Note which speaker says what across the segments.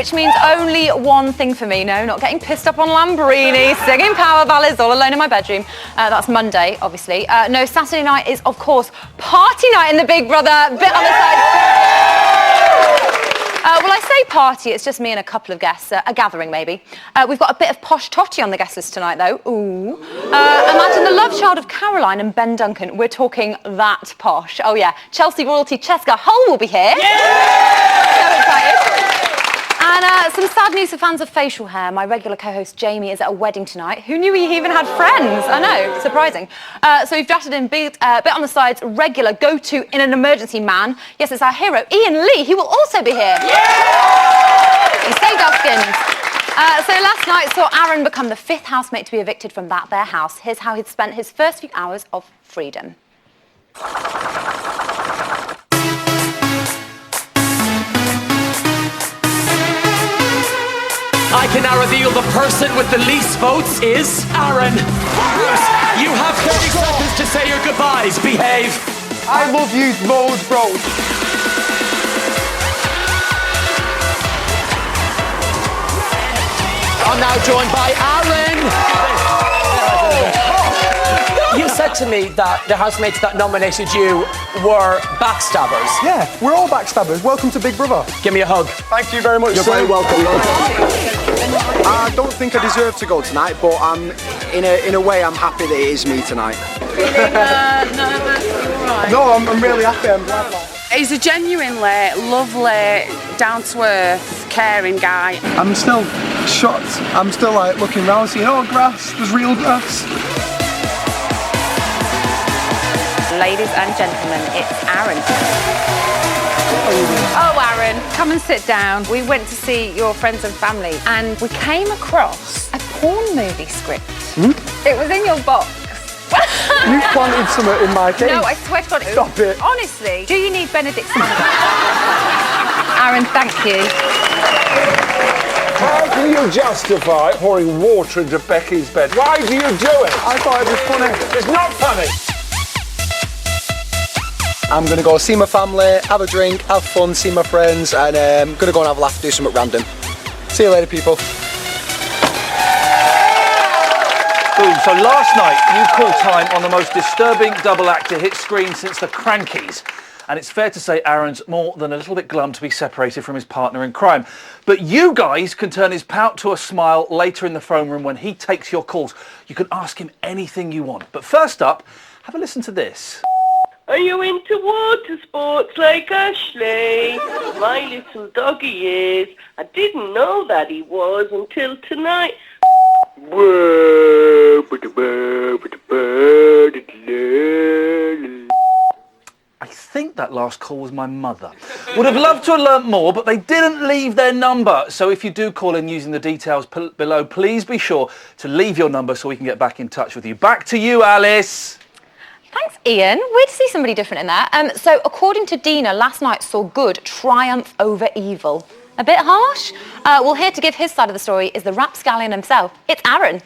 Speaker 1: which means only one thing for me. No, not getting pissed up on Lamborghini, singing power ballads all alone in my bedroom. That's Monday, obviously. No, Saturday night is, of course, party night in the Big Brother. Bit on the side. Well, I say party, it's just me and a couple of guests, a gathering maybe. We've got a bit of posh totty on the guest list tonight, though. Ooh. Imagine the love child of Caroline and Ben Duncan. We're talking that posh. Oh, yeah. Chelsea royalty Cheska Hull will be here. Yeah! So excited. And some sad news for fans of facial hair. My regular co-host Jamie is at a wedding tonight. Who knew he even had friends? I know, surprising. So we've drafted in bit on the sides, regular go-to in an emergency man. Yes, it's our hero, Ian Lee. He will also be here. Yeah! He saved our skins. So last night saw Aaron become the 5th housemate to be evicted from their house. Here's how he'd spent his first few hours of freedom.
Speaker 2: I can now reveal the person with the least votes is Aaron. You have 30 seconds to say your goodbyes. Behave.
Speaker 3: I love you loads, bro.
Speaker 2: I'm now joined by Aaron. You said to me that the housemates that nominated you were backstabbers.
Speaker 3: Yeah, we're all backstabbers. Welcome to Big Brother.
Speaker 2: Give me a hug.
Speaker 3: Thank you very much,
Speaker 2: You're
Speaker 3: sir.
Speaker 2: very welcome.
Speaker 4: I don't think I deserve to go tonight, but in a way, I'm happy that it is me tonight.
Speaker 1: Nervous, you all right?
Speaker 3: No, I'm really happy. I'm glad about it.
Speaker 5: He's a genuinely lovely, down-to-earth, caring guy.
Speaker 3: I'm still shocked. I'm still like looking around, seeing, oh, grass. There's real grass.
Speaker 1: Ladies and gentlemen, it's Aaron.
Speaker 6: Oh, Aaron, come and sit down. We went to see your friends and family and we came across a porn movie script. It was in your box.
Speaker 3: You planted something in my case.
Speaker 6: No, I swear to God.
Speaker 3: Stop it.
Speaker 6: Honestly, do you need Benedict? Aaron, thank you.
Speaker 7: How can you justify pouring water into Becky's bed? Why do you do it?
Speaker 3: I thought it was funny.
Speaker 7: It's not funny.
Speaker 4: I'm going to go see my family, have a drink, have fun, see my friends, and I'm going to go and have a laugh, do something random. See you later, people.
Speaker 8: Boom. So last night, you called time on the most disturbing double act to hit screen since the Crankies. And it's fair to say Aaron's more than a little bit glum to be separated from his partner in crime. But you guys can turn his pout to a smile later in the phone room when he takes your calls. You can ask him anything you want. But first up, have a listen to this.
Speaker 9: Are you into water sports like Ashley? My little doggy is. I didn't know that he was until tonight.
Speaker 8: I think that last call was my mother. Would have loved to have learnt more, but they didn't leave their number. So if you do call in using the details below, please be sure to leave your number so we can get back in touch with you. Back to you, Alice.
Speaker 1: Thanks, Ian. Weird to see somebody different in there. So according to Dina, last night saw good triumph over evil. A bit harsh? Well, here to give his side of the story is the rapscallion himself. It's Aaron.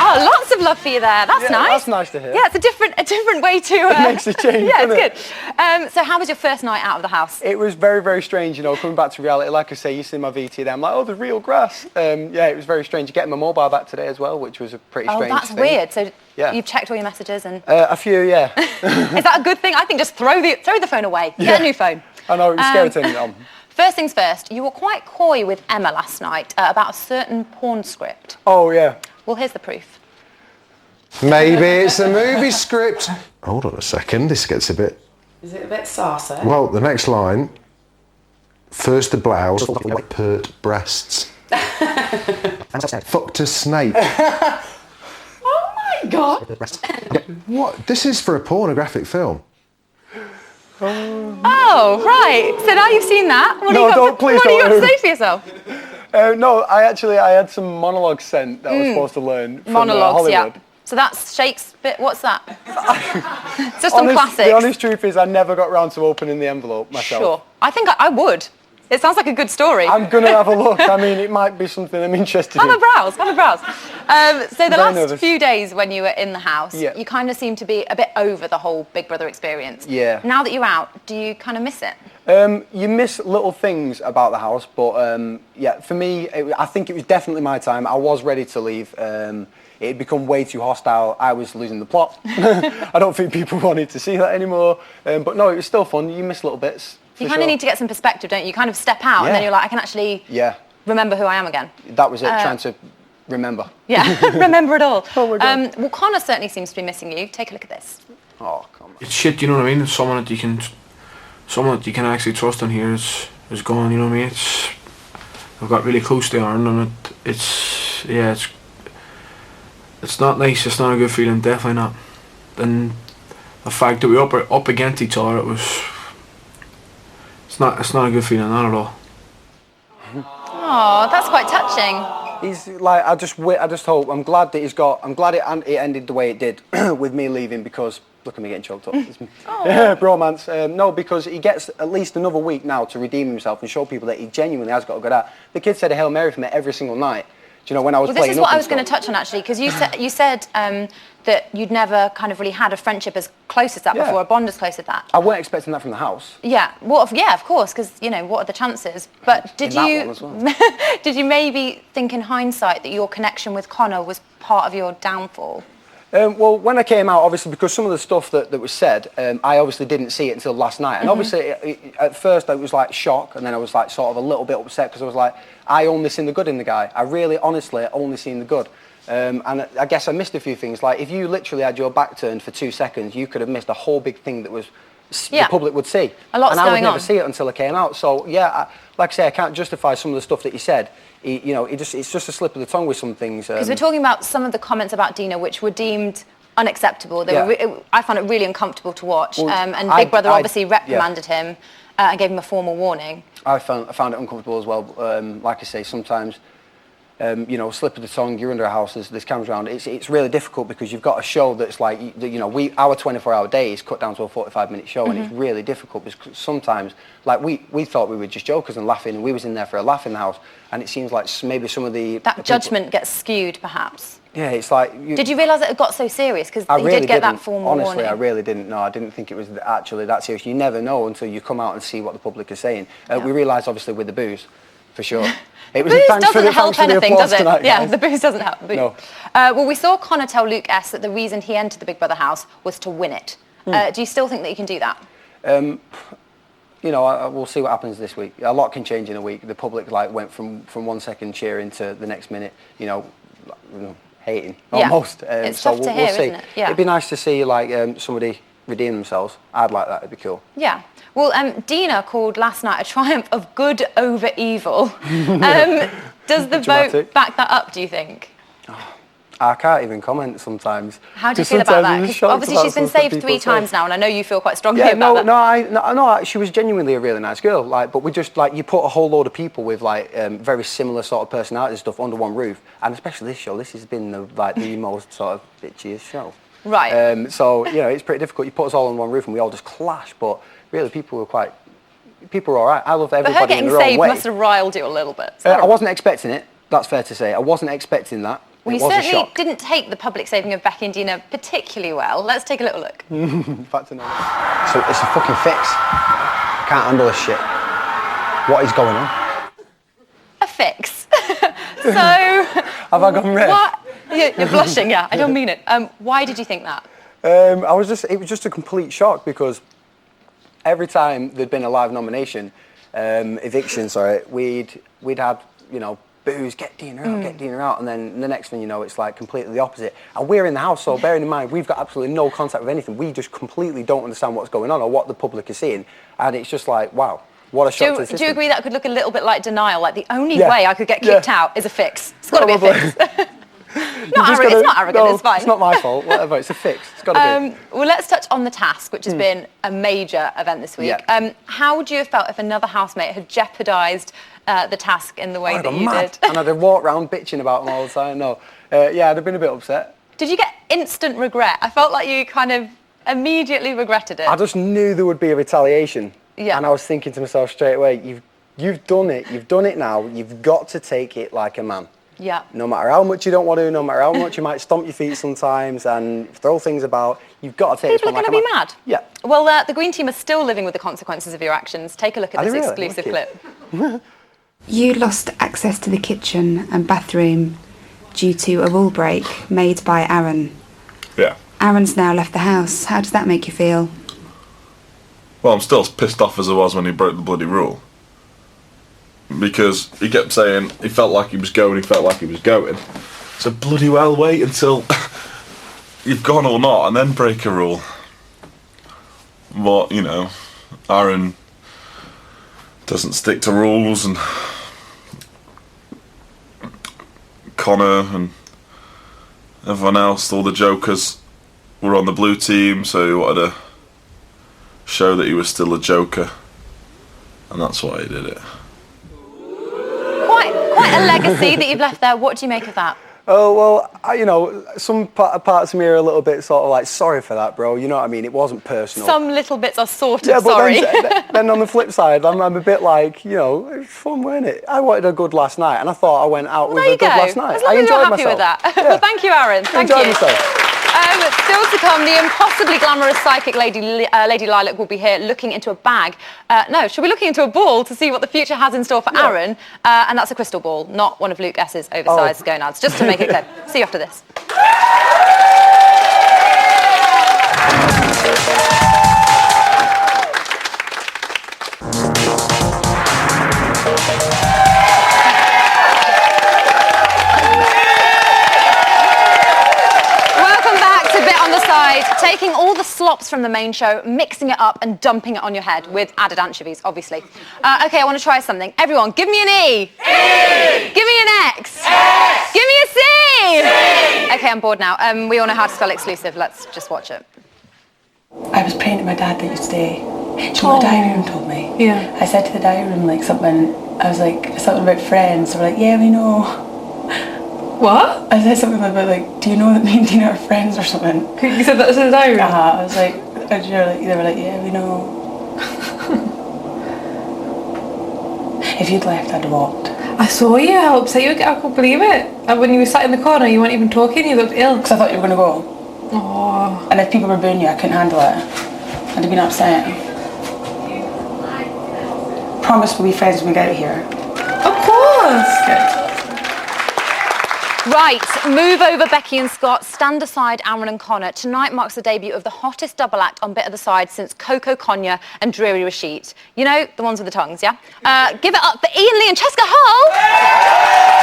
Speaker 1: Oh, lots of love for you there. That's nice.
Speaker 3: That's nice to hear.
Speaker 1: Yeah, it's a different way to...
Speaker 3: It makes a change,
Speaker 1: yeah,
Speaker 3: doesn't
Speaker 1: it's good. So how was your first night out of the house?
Speaker 3: It was very, very strange, you know, coming back to reality. Like I say, you see my VT there, I'm like, oh, there's real grass. Yeah, it was very strange. Getting my mobile back today as well, which was a pretty strange
Speaker 1: that's
Speaker 3: thing.
Speaker 1: weird. So
Speaker 3: yeah.
Speaker 1: You've checked all your messages and...
Speaker 3: A few, yeah.
Speaker 1: Is that a good thing? I think just throw the phone away. Get a new phone.
Speaker 3: I know, it was scary turning it on.
Speaker 1: First things first, you were quite coy with Emma last night about a certain porn script.
Speaker 3: Oh, yeah.
Speaker 1: Well, here's the proof.
Speaker 10: Maybe it's a movie script. Hold on a second, this gets a bit...
Speaker 5: Is it a bit saucy?
Speaker 10: Well, the next line, first the blouse, pert breasts. Fucked a snake.
Speaker 5: Oh my God!
Speaker 10: What? This is for a pornographic film.
Speaker 1: Oh, right. So now you've seen that. What
Speaker 3: No,
Speaker 1: do
Speaker 3: don't, please
Speaker 1: What do you got
Speaker 3: don't.
Speaker 1: to say for yourself?
Speaker 3: No, I had some monologues sent that I was supposed to learn from
Speaker 1: Monologues,
Speaker 3: Hollywood.
Speaker 1: yeah. So that's Shakespeare. What's that? It's just some classics.
Speaker 3: The honest truth is I never got round to opening the envelope myself.
Speaker 1: Sure. I think I would. It sounds like a good story.
Speaker 3: I'm going to have a look. I mean, it might be something I'm interested
Speaker 1: Have
Speaker 3: in.
Speaker 1: a browse, have a browse. So the last
Speaker 3: nervous.
Speaker 1: few days when you were in the house,
Speaker 3: Yeah.
Speaker 1: you kind of seem to be a bit over the whole Big Brother experience.
Speaker 3: Yeah.
Speaker 1: Now that you're out, do you kind of miss it?
Speaker 3: You miss little things about the house, but yeah, for me, I think it was definitely my time. I was ready to leave. It had become way too hostile. I was losing the plot. I don't think people wanted to see that anymore. But no, it was still fun. You miss little bits.
Speaker 1: You kind of need to get some perspective, don't you? You kind of step out and then you're like, I can actually remember who I am again.
Speaker 3: That was it, trying to remember.
Speaker 1: Yeah, remember it all.
Speaker 3: Oh my God.
Speaker 1: Well, Connor certainly seems to be missing you. Take a look at this.
Speaker 3: Oh, come on.
Speaker 11: It's shit, you know what I mean? It's someone that you can actually trust on here is gone, you know what I mean? I've got really close to Aaron and it's not nice, it's not a good feeling, definitely not. And the fact that we were up against each other, it's not a good feeling, not at all.
Speaker 1: Oh, that's quite touching.
Speaker 3: He's like, I just hope, I'm glad that it ended the way it did with me leaving, because look at me getting choked up. Bromance. No, because he gets at least another week now to redeem himself and show people that he genuinely has got a good at. The kid said a Hail Mary for me every single night. Do you know, when I was playing?
Speaker 1: This is what I was going to touch on, actually, because you said that you'd never kind of really had a friendship as close as that before, a bond as close as that.
Speaker 3: I weren't expecting that from the house.
Speaker 1: Yeah, well, yeah, of course, because, you know, what are the chances? But did you maybe think in hindsight that your connection with Connor was part of your downfall?
Speaker 3: Well, when I came out, obviously, because some of the stuff that was said, I obviously didn't see it until last night. And obviously, at first, I was like shocked, and then I was like sort of a little bit upset, because I was like, I only seen the good in the guy. I really, honestly, only seen the good. And I guess I missed a few things. Like, if you literally had your back turned for 2 seconds, you could have missed a whole big thing that was the public would see.
Speaker 1: A lot's
Speaker 3: and I would
Speaker 1: going
Speaker 3: never
Speaker 1: on.
Speaker 3: see it until I came out. So, yeah, like I say, I can't justify some of the stuff that he said. It's just a slip of the tongue with some things.
Speaker 1: Because we're talking about some of the comments about Dina, which were deemed unacceptable. I found it really uncomfortable to watch.
Speaker 3: Well,
Speaker 1: and Big Brother obviously reprimanded him and gave him a formal warning.
Speaker 3: I found it uncomfortable as well. Like I say, sometimes, slip of the tongue, you're under a house, there's cameras around. It's really difficult because you've got a show that's like, our 24-hour day is cut down to a 45-minute show, and it's really difficult because sometimes, like, we thought we were just jokers and laughing, and we was in there for a laugh in the house, and it seems like maybe some of the...
Speaker 1: That judgment gets skewed, perhaps.
Speaker 3: Yeah, it's like...
Speaker 1: Did you realise that it got so serious? Because you
Speaker 3: really
Speaker 1: did get that
Speaker 3: didn't.
Speaker 1: formal
Speaker 3: Honestly,
Speaker 1: warning.
Speaker 3: I really didn't. No, I didn't think it was actually that serious. You never know until you come out and see what the public is saying. We realised, obviously, with the booze, for sure. It was
Speaker 1: Booze doesn't help anything, does it?
Speaker 3: Tonight,
Speaker 1: yeah,
Speaker 3: guys.
Speaker 1: the booze doesn't help.
Speaker 3: No.
Speaker 1: Well, we saw Connor tell Luke S that the reason he entered the Big Brother house was to win it. Do you still think that you can do that?
Speaker 3: We'll see what happens this week. A lot can change in a week. The public went from 1 second cheering to the next minute, hating almost.
Speaker 1: It's
Speaker 3: so
Speaker 1: tough to
Speaker 3: we'll
Speaker 1: hear,
Speaker 3: see.
Speaker 1: isn't it? Yeah.
Speaker 3: It'd be nice to see somebody redeem themselves. I'd like that. It'd be cool.
Speaker 1: Yeah. Well, Dina called last night a triumph of good over evil. Does the vote back that up, do you think?
Speaker 3: I can't even comment sometimes.
Speaker 1: How do you feel about that? Because obviously she's been saved 3 times now, and I know you feel quite strongly about that.
Speaker 3: No, she was genuinely a really nice girl. But we just, you put a whole load of people with, very similar sort of personality and stuff under one roof. And especially this show, this has been, the most sort of bitchiest show.
Speaker 1: Right.
Speaker 3: So, it's pretty difficult. You put us all on one roof and we all just clash. But really, people were all right. I love everybody
Speaker 1: But her getting
Speaker 3: in their own
Speaker 1: saved
Speaker 3: way.
Speaker 1: must have riled you a little bit.
Speaker 3: I wasn't expecting it. That's fair to say. I wasn't expecting that.
Speaker 1: Well, you certainly didn't take the public saving of Becky and Dina particularly well. Let's take a little look.
Speaker 3: Fact to know. So it's a fucking fix. Can't handle this shit. What is going on?
Speaker 1: A fix. So... Have
Speaker 3: I gone red?
Speaker 1: What? You're blushing, yeah. I don't mean it. Why did you think that?
Speaker 3: It was just a complete shock because every time there'd been a live nomination, eviction, we'd had, booze, get Dina out, get Dina out, and then the next thing you know, it's completely the opposite. And we're in the house, so bearing in mind, we've got absolutely no contact with anything. We just completely don't understand what's going on or what the public is seeing. And it's just wow, what a shock to the system.
Speaker 1: Do you agree that could look a little bit like denial? Like the only way I could get kicked out is a fix. It's got to be a fix. It's not arrogant,
Speaker 3: no,
Speaker 1: it's fine.
Speaker 3: It's not my fault, whatever, it's a fix. It's got to be.
Speaker 1: Well, let's touch on the task, which has been a major event this week.
Speaker 3: Yeah.
Speaker 1: How would you have felt if another housemate had jeopardised the task in the way that you did?
Speaker 3: And I'd have walked around bitching about them all the time. No, I'd have been a bit upset.
Speaker 1: Did you get instant regret? I felt like you kind of immediately regretted it.
Speaker 3: I just knew there would be a retaliation.
Speaker 1: Yeah.
Speaker 3: And I was thinking to myself straight away, You've done it. You've done it now. You've got to take it like a man.
Speaker 1: Yeah.
Speaker 3: No matter how much you don't want to, no matter how much you might stomp your feet sometimes and throw things about, you've got to take
Speaker 1: People
Speaker 3: this one
Speaker 1: are
Speaker 3: like
Speaker 1: going
Speaker 3: a
Speaker 1: to be
Speaker 3: man.
Speaker 1: mad.
Speaker 3: Yeah.
Speaker 1: Well, the Green Team are still living with the consequences of your actions. Take a look at
Speaker 3: Are
Speaker 1: this
Speaker 3: they really?
Speaker 1: exclusive
Speaker 3: Wicked.
Speaker 1: clip.
Speaker 12: You lost access to the kitchen and bathroom due to a rule break made by Aaron.
Speaker 13: Yeah.
Speaker 12: Aaron's now left the house. How does that make you feel?
Speaker 13: Well, I'm still as pissed off as I was when he broke the bloody rule. Because he kept saying he felt like he was going, So bloody well wait until you've gone or not and then break a rule. But, you know, Aaron doesn't stick to rules, and Connor and everyone else, all the jokers, were on the blue team, so he wanted to show that he was still a joker. And that's why he did it.
Speaker 1: Quite a legacy that you've left there. What do you make of that?
Speaker 3: Oh, well, you know, some parts of me are a little bit sort of like, sorry for that, bro. You know what I mean? It wasn't personal.
Speaker 1: Some little bits are sort of
Speaker 3: yeah, but
Speaker 1: sorry.
Speaker 3: Then on the flip side, I'm a bit like, you know, it was fun, weren't it? I wanted a good last night, and I thought I went out with a good last night.
Speaker 1: As long
Speaker 3: I
Speaker 1: as
Speaker 3: enjoyed
Speaker 1: you're happy
Speaker 3: myself.
Speaker 1: with that.
Speaker 3: Yeah.
Speaker 1: Well, thank you, Aaron. Thank
Speaker 3: enjoyed
Speaker 1: you.
Speaker 3: myself.
Speaker 1: Still to come, the impossibly glamorous psychic Lady Lilac will be here looking into a bag. No, she'll be looking into a ball to see what the future has in store for Aaron. And that's a crystal ball, not one of Luke S's oversized gonads, just to make it clear. See you after this. Taking all the slops from the main show, mixing it up and dumping it on your head with added anchovies, obviously. Okay, I want to try something. Everyone, give me an E. E. Give me an X. X. Give me a C. C. Okay, I'm bored now. We all know how to spell exclusive. Let's just watch it.
Speaker 14: I was praying to my dad that you'd stay. Do you know what the diary room told me? Yeah. I said to the diary room like something, I was like, something about friends. They were like, yeah, we know. What? I said something about like, do you know that me and Dina are friends or something? You said that to the diary room? I was like, they were like, yeah, we know. If you'd left, I'd have walked. I saw you, how upset you were. I couldn't believe it. And when you were sat in the corner, you weren't even talking, you looked ill. Because I thought you were going to go. Oh. And if people were booing you, I couldn't handle it. I'd have been upset. Promise we'll be friends when we get out here. Of course! Good.
Speaker 1: Right, move over Becky and Scott, stand aside Aaron and Connor. Tonight marks the debut of the hottest double act on Bit of the Side since Coco Konya and Dreary Rashid. You know, the ones with the tongues, yeah? Give it up for Ian Lee and Cheska Hull!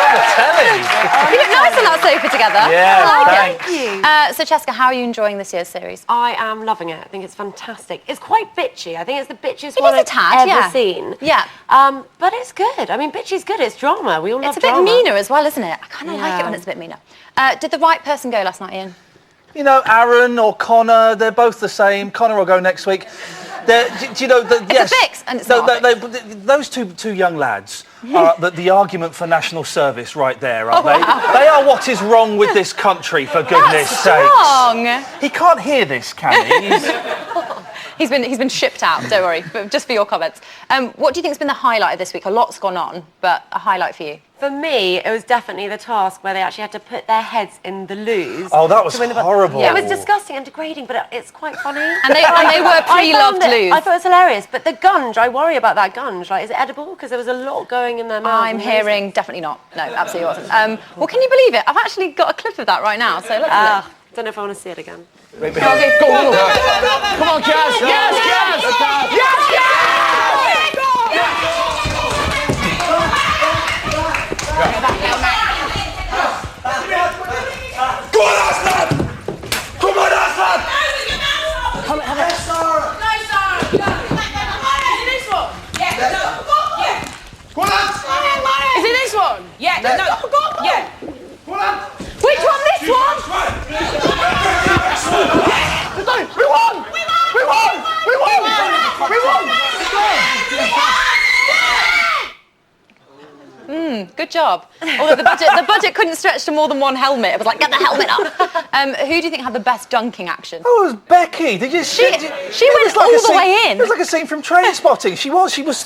Speaker 1: You look nice on that sofa together.
Speaker 15: Yeah,
Speaker 1: I like
Speaker 15: thanks.
Speaker 1: it. So Cheska, how are you enjoying this year's series?
Speaker 15: I am loving it. I think it's fantastic. It's quite bitchy. I think it's the bitchiest
Speaker 1: It
Speaker 15: one
Speaker 1: is a
Speaker 15: I've
Speaker 1: tad,
Speaker 15: ever
Speaker 1: yeah.
Speaker 15: seen.
Speaker 1: Yeah.
Speaker 15: But it's good. I mean, bitchy's good. It's drama. We all love
Speaker 1: It's a bit
Speaker 15: drama.
Speaker 1: meaner as well, isn't it? I kind of like it
Speaker 15: Yeah.
Speaker 1: when it's a bit meaner. Did the right person go last night, Ian?
Speaker 8: You know, Aaron or Connor, they're both the same. Connor will go next week. Do you know, yes,
Speaker 1: a fix, and it's not a fix.
Speaker 8: those two young lads are the argument for national service right there, aren't
Speaker 1: Oh,
Speaker 8: they?
Speaker 1: wow.
Speaker 8: They are what is wrong with this country, for goodness
Speaker 1: That's
Speaker 8: sakes.
Speaker 1: wrong.
Speaker 8: He can't hear this, can he?
Speaker 1: He's been shipped out, don't worry, but just for your comments. What do you think has been the highlight of this week? A lot's gone on, but a highlight for you?
Speaker 15: For me, it was definitely the task where they actually had to put their heads in the loos.
Speaker 8: Oh, that was
Speaker 15: to win the
Speaker 8: horrible.
Speaker 15: It was disgusting and degrading, but it's quite funny.
Speaker 1: And they were pre-loved loos.
Speaker 15: I thought it was hilarious, but the gunge, I worry about that gunge. Like, is it edible? Because there was a lot going in their mouth.
Speaker 1: I'm hearing definitely not. No, absolutely wasn't. Well, can you believe it? I've actually got a clip of that right now, so let's look.
Speaker 15: Don't know if I want to see it again.
Speaker 1: Okay, go on.
Speaker 2: Come on, Kaz. Yes, Kaz. Yes,
Speaker 7: Go on, Aslan! Come on, Aslan!
Speaker 2: Have it.
Speaker 7: Yes, Sarah!
Speaker 2: No, Sarah. Is it this one? Yeah.
Speaker 7: Go on, lads!
Speaker 2: Is it this one? Yeah.
Speaker 7: Yeah.
Speaker 2: No. Go on. Yeah.
Speaker 7: Go on, lads!
Speaker 1: Which one? This one?
Speaker 7: We won! We won! We won! We won!
Speaker 1: job. Although the budget couldn't stretch to more than one helmet. It was like, get the helmet up. Who do you think had the best dunking action?
Speaker 8: Oh, it was Becky. Did you
Speaker 1: She
Speaker 8: it
Speaker 1: went
Speaker 8: was like
Speaker 1: all
Speaker 8: a
Speaker 1: the
Speaker 8: scene-
Speaker 1: way in.
Speaker 8: It was like a scene from Trainspotting. She was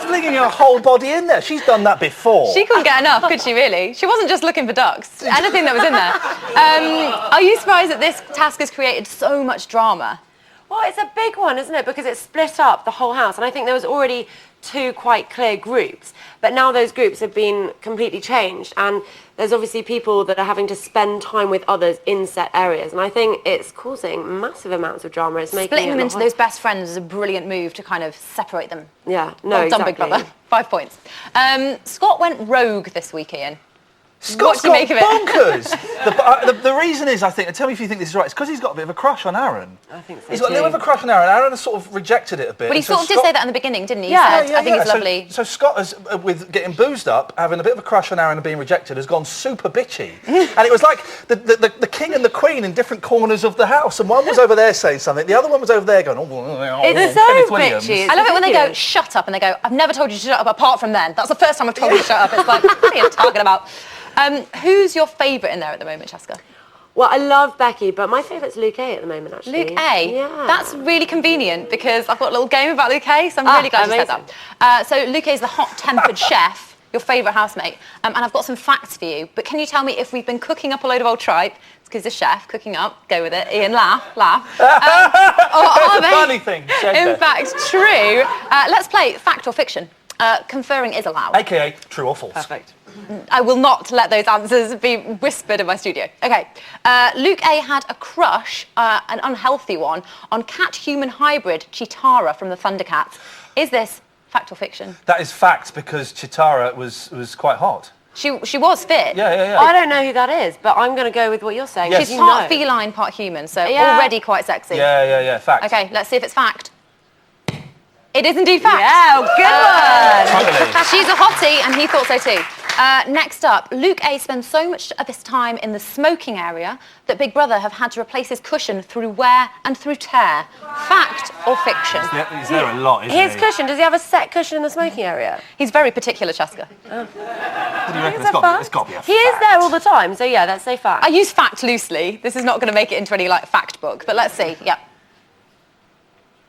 Speaker 8: flinging her whole body in there. She's done that before.
Speaker 1: She couldn't get enough, could she really? She wasn't just looking for ducks. Anything that was in there. Are you surprised that this task has created so much drama?
Speaker 15: Well, it's a big one, isn't it? Because it split up the whole house. And I think there was already two quite clear groups. But now those groups have been completely changed. And there's obviously people that are having to spend time with others in set areas. And I think it's causing massive amounts of drama. It's making
Speaker 1: Splitting
Speaker 15: it
Speaker 1: them
Speaker 15: a lot
Speaker 1: into those best friends is a brilliant move to kind of separate them.
Speaker 15: Yeah, no,
Speaker 1: Well done,
Speaker 15: exactly.
Speaker 1: Big Brother. 5 points. Scott went rogue this week, Ian.
Speaker 8: Scott's
Speaker 1: What do you make of it?
Speaker 8: bonkers. The reason is, I think, and tell me if you think this is right, it's because he's got a bit of a crush on Aaron.
Speaker 15: I think so
Speaker 8: He's got a
Speaker 15: too.
Speaker 8: little bit of a crush on Aaron. Aaron has sort of rejected it a bit.
Speaker 1: Well, he
Speaker 8: and so
Speaker 1: sort of did
Speaker 8: Scott-
Speaker 1: say that in the beginning, didn't he? He
Speaker 8: Yeah,
Speaker 1: said, I think it's
Speaker 8: So-
Speaker 1: lovely.
Speaker 8: So Scott has, with getting boozed up, having a bit of a crush on Aaron and being rejected, has gone super bitchy. And it was like the king and the queen in different corners of the house, and one was over there saying something, the other one was over there going,
Speaker 1: It's so
Speaker 8: Kenneth Williams.
Speaker 1: bitchy. I love it when they go, shut up, and they go, I've never told you to shut up apart from then. That's the first time I've told you to shut up. It's like, what are you talking about? Who's your favourite in there at the moment, Chaska?
Speaker 15: Well, I love Becky, but my favourite's Luke A at the moment, actually.
Speaker 1: Luke A?
Speaker 15: Yeah.
Speaker 1: That's really convenient because I've got a little game about Luke A, so I'm really glad you said
Speaker 15: amazing.
Speaker 1: that. So Luke A is the hot-tempered chef, your favourite housemate, and I've got some facts for you. But can you tell me if we've been cooking up a load of old tripe? It's because the chef, cooking up, go with it. Ian, laugh. Or are they,
Speaker 8: Funny thing.
Speaker 1: in fact, true? Let's play fact or fiction. Conferring is allowed.
Speaker 8: AKA true or false.
Speaker 15: Perfect.
Speaker 1: I will not let those answers be whispered in my studio. Okay. Luke A had a crush, an unhealthy one, on cat-human hybrid Chitara from the Thundercats. Is this fact or fiction?
Speaker 8: That is fact because Chitara was quite hot.
Speaker 1: She was fit.
Speaker 8: Yeah.
Speaker 15: I don't know who that is, but I'm going to go with what you're saying.
Speaker 8: Yes.
Speaker 1: She's
Speaker 15: You
Speaker 1: part
Speaker 15: know.
Speaker 1: feline, part human, so
Speaker 15: Yeah.
Speaker 1: already quite sexy.
Speaker 8: Yeah, fact.
Speaker 1: Okay, let's see if it's fact. It is indeed fact.
Speaker 15: Yeah, good one.
Speaker 8: Finally.
Speaker 1: She's a hottie, and he thought so too. Next up, Luke A spends so much of his time in the smoking area that Big Brother have had to replace his cushion through wear and through tear. Fact or fiction?
Speaker 8: Yeah, he's there a lot, isn't
Speaker 15: His
Speaker 8: he?
Speaker 15: cushion, does he have a set cushion in the smoking area?
Speaker 1: He's very particular, Chaska.
Speaker 8: What do you reckon?
Speaker 15: Is that fact?
Speaker 8: It's got to be a
Speaker 15: He is there all the time, so yeah, let's say fact.
Speaker 1: I use fact loosely. This is not going to make it into any fact book, but let's see. Yep.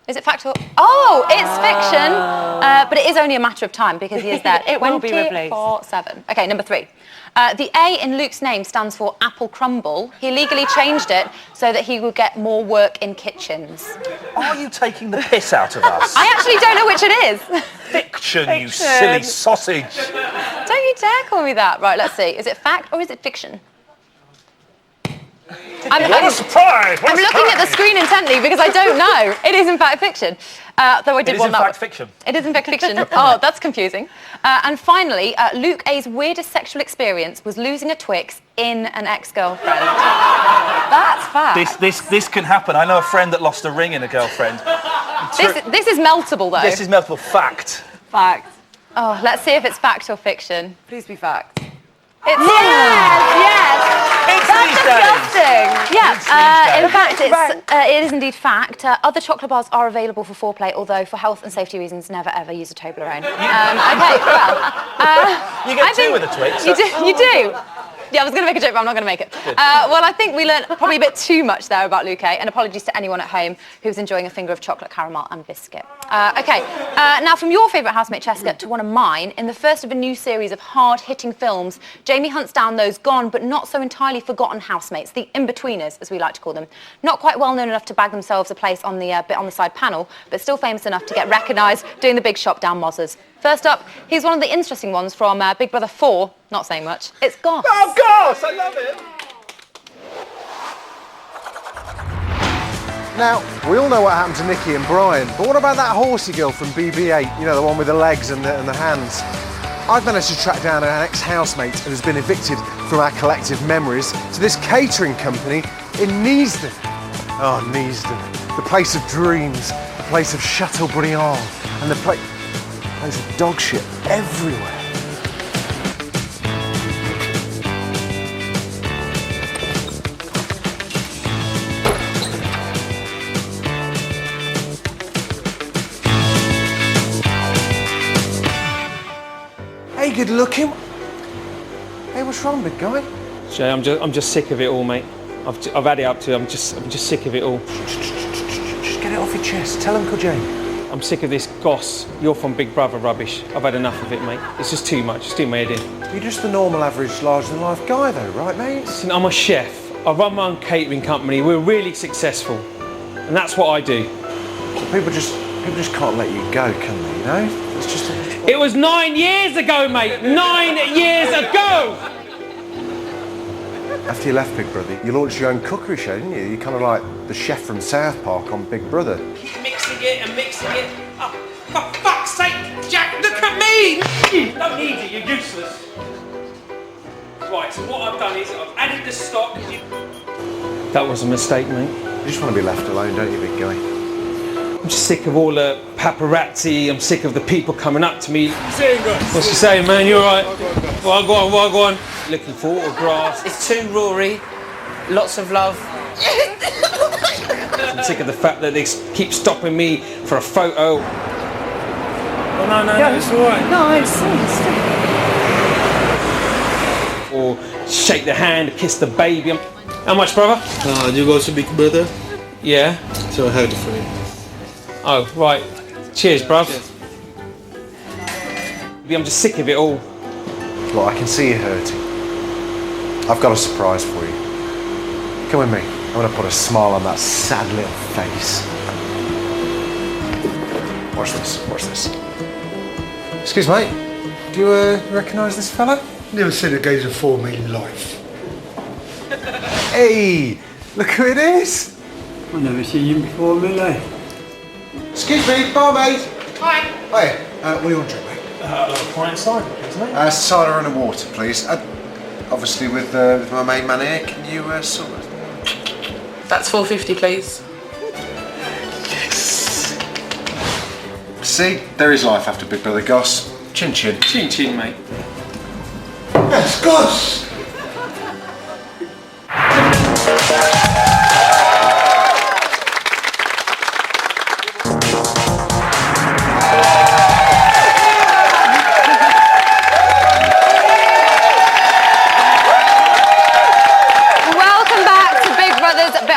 Speaker 1: Is it fact or... Oh, it's fiction, but it is only a matter of time because he is there.
Speaker 15: It will be replaced.
Speaker 1: 24/7. Okay, number 3. The A in Luke's name stands for apple crumble. He legally changed it so that he would get more work in kitchens.
Speaker 8: Are you taking the piss out of us?
Speaker 1: I actually don't know which it is.
Speaker 8: Fiction, you silly sausage.
Speaker 1: Don't you dare call me that. Right, let's see. Is it fact or is it fiction?
Speaker 8: What a surprise! What
Speaker 1: I'm
Speaker 8: a
Speaker 1: looking at the
Speaker 8: surprise.
Speaker 1: screen intently because I don't know. It is in fact fiction. Though I did
Speaker 8: It is
Speaker 1: want
Speaker 8: in
Speaker 1: that
Speaker 8: fact
Speaker 1: one.
Speaker 8: fiction.
Speaker 1: It is in fact fiction. Oh, that's confusing. And finally, Luke A's weirdest sexual experience was losing a Twix in an ex-girlfriend. That's fact.
Speaker 8: This can happen. I know a friend that lost a ring in a girlfriend.
Speaker 1: This is meltable though.
Speaker 8: This is multiple fact.
Speaker 15: Fact.
Speaker 1: Oh, let's see if it's fact or fiction.
Speaker 15: Please be fact.
Speaker 1: It's
Speaker 8: It's these days.
Speaker 1: Yeah, in fact, it is indeed fact. Other chocolate bars are available for foreplay, although for health and safety reasons, never ever use a Toblerone. Okay, well...
Speaker 8: You get two with a Twix.
Speaker 1: You do. Yeah, I was going to make a joke, but I'm not going to make it. Well, I think we learned probably a bit too much there about Luke A, and apologies to anyone at home who's enjoying a finger of chocolate, caramel and biscuit. Okay, now from your favourite housemate, Cheska, to one of mine, in the first of a new series of hard-hitting films, Jamie hunts down those gone but not so entirely forgotten housemates, the in-betweeners, as we like to call them. Not quite well known enough to bag themselves a place on the bit on the side panel, but still famous enough to get recognised doing the big shop down Mozzers. First up, he's one of the interesting ones from Big Brother 4, not saying much. It's Goss.
Speaker 8: Oh, Goss! I love it!
Speaker 10: Now, we all know what happened to Nikki and Brian, but what about that horsey girl from BB8? You know, the one with the legs and the hands. I've managed to track down an ex-housemate who's been evicted from our collective memories to this catering company in Neasden. Oh, Neasden, the place of dreams, the place of Chateaubriand, and the place of dog shit everywhere. Hey, good looking. what's wrong, big guy?
Speaker 16: Jay, I'm just sick of it all, mate. I've had it up to. I'm just sick of it all.
Speaker 10: Just get it off your chest. Tell Uncle Jay.
Speaker 16: I'm sick of this goss. You're from Big Brother rubbish. I've had enough of it, mate. It's just too much. It's doing my head in.
Speaker 10: You're just the normal, average, larger-than-life guy, though, right, mate?
Speaker 16: Listen, I'm a chef. I run my own catering company. We're really successful, and that's what I do.
Speaker 10: People just can't let you go, can they? You know? It's just.
Speaker 16: It was 9 years ago, mate. 9 years ago.
Speaker 10: After you left Big Brother, you launched your own cookery show, didn't you? You're kind of like the chef from South Park on Big Brother.
Speaker 16: Keep mixing it and mixing it. Oh, for fuck's sake, Jack, look at me! You don't need it, you're useless. Right, so what I've done is I've added the stock. That was a mistake, mate.
Speaker 10: You just want to be left alone, don't you, big guy?
Speaker 16: I'm just sick of all the paparazzi. I'm sick of the people coming up to me. What's he saying, man? You all right? Well, go on. Looking for autographs.
Speaker 17: It's too Rory. Lots of love.
Speaker 16: I'm sick of the fact that they keep stopping me for a photo. Oh, no, it's all right.
Speaker 17: No, it's
Speaker 16: Or shake the hand, kiss the baby. How much, brother?
Speaker 11: You go to Big Brother?
Speaker 16: Yeah.
Speaker 11: So I heard it for you.
Speaker 16: Oh, right. Cheers, bruv. I'm just sick of it all.
Speaker 10: Look, I can see you hurting. I've got a surprise for you. Come with me. I'm going to put a smile on that sad little face. Watch this. Excuse me, do you recognise this fella?
Speaker 18: Never seen a geezer before me in life.
Speaker 10: Hey, look who it is.
Speaker 18: I've never seen him before in my life.
Speaker 10: Excuse me, barmaid.
Speaker 17: Hi.
Speaker 10: Hey, what do you want to drink, mate?
Speaker 16: A pint of cider, isn't it?
Speaker 10: Cider and a water, please. Obviously, with my main man here, can you sort of...
Speaker 17: That's $4.50, please.
Speaker 10: Yes. See, there is life after Big Brother Goss. Chin chin.
Speaker 16: Chin chin, mate.
Speaker 18: Yes, Goss!